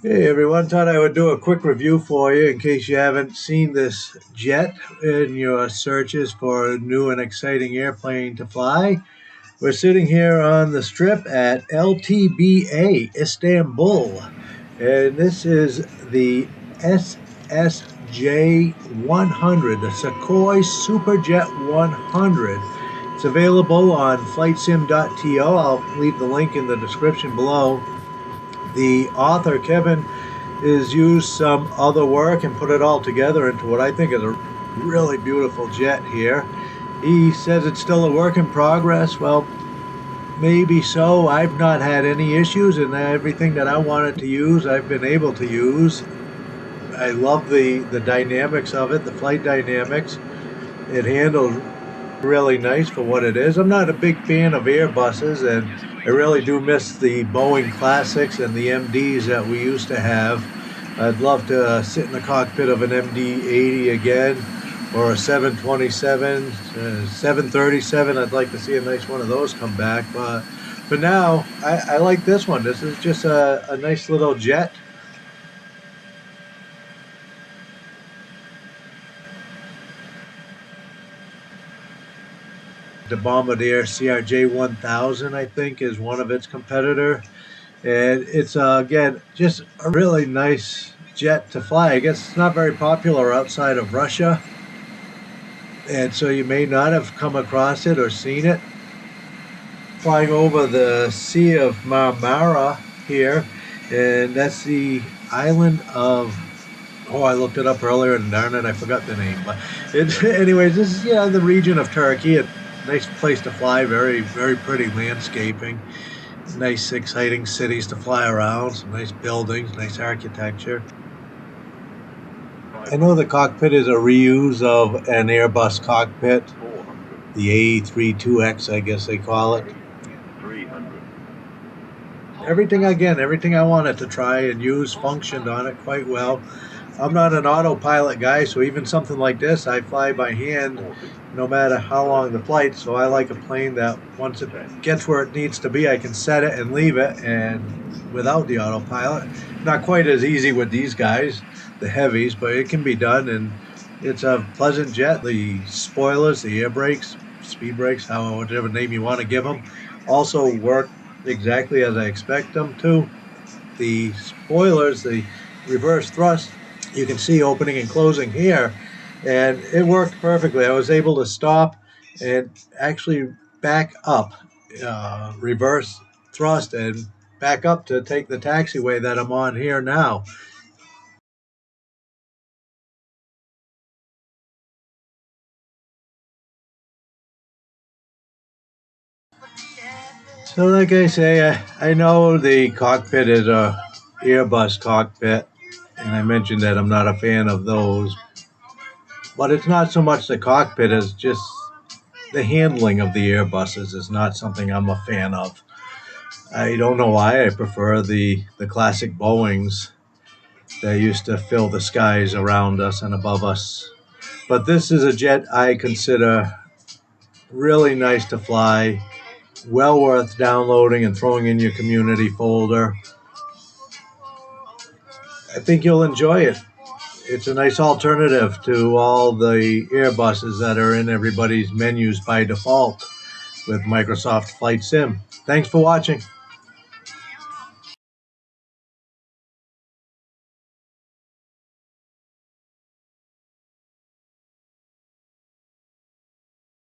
Hey everyone, thought I would do a quick review for you in case you haven't seen this jet in your searches for a new and exciting airplane to fly. We're sitting here on the strip at LTBA, Istanbul, and this is the SSJ100, the Sukhoi Superjet 100. It's available on flightsim.to. I'll leave the link in the description below. The author, Kevin, is used some other work and put it all together into what I think is a really beautiful jet here. He says it's still a work in progress. Well, maybe so. I've not had any issues, and everything that I wanted to use, I've been able to use. I love the dynamics of it, the flight dynamics. It handles really nice for what it is. I'm not a big fan of Airbuses, and I really do miss the Boeing Classics and the MDs that we used to have. I'd love to sit in the cockpit of an MD-80 again, or a 727, 737. I'd like to see a nice one of those come back. But for now, I like this one. This is just a nice little jet. The Bombardier CRJ-1000, I think, is one of its competitor. And it's, again, just a really nice jet to fly. I guess it's not very popular outside of Russia, and so you may not have come across it or seen it. Flying over the Sea of Marmara here, and that's the island of, oh, I looked it up earlier, and darn it, I forgot the name. But anyways, this is the region of Turkey. Nice place to fly, very, very pretty landscaping. Nice, exciting cities to fly around, some nice buildings, nice architecture. I know the cockpit is a reuse of an Airbus cockpit, the A32X, I guess they call it. Everything I wanted to try and use functioned on it quite well. I'm not an autopilot guy, so even something like this, I fly by hand no matter how long the flight. So I like a plane that once it gets where it needs to be, I can set it and leave it, and without the autopilot. Not quite as easy with these guys, the heavies, but it can be done, and it's a pleasant jet. The spoilers, the air brakes, speed brakes, whatever name you want to give them, also work exactly as I expect them to. The spoilers, the reverse thrust, you can see opening and closing here, and it worked perfectly. I was able to stop and actually back up, reverse thrust, and back up to take the taxiway that I'm on here now. So like I say, I know the cockpit is a Airbus cockpit, and I mentioned that I'm not a fan of those, but it's not so much the cockpit as just the handling of the Airbuses is not something I'm a fan of. I don't know why. I prefer the classic Boeings that used to fill the skies around us and above us. But this is a jet I consider really nice to fly, well worth downloading and throwing in your community folder. I think you'll enjoy it. It's a nice alternative to all the Airbuses that are in everybody's menus by default with Microsoft Flight Sim. Thanks for watching.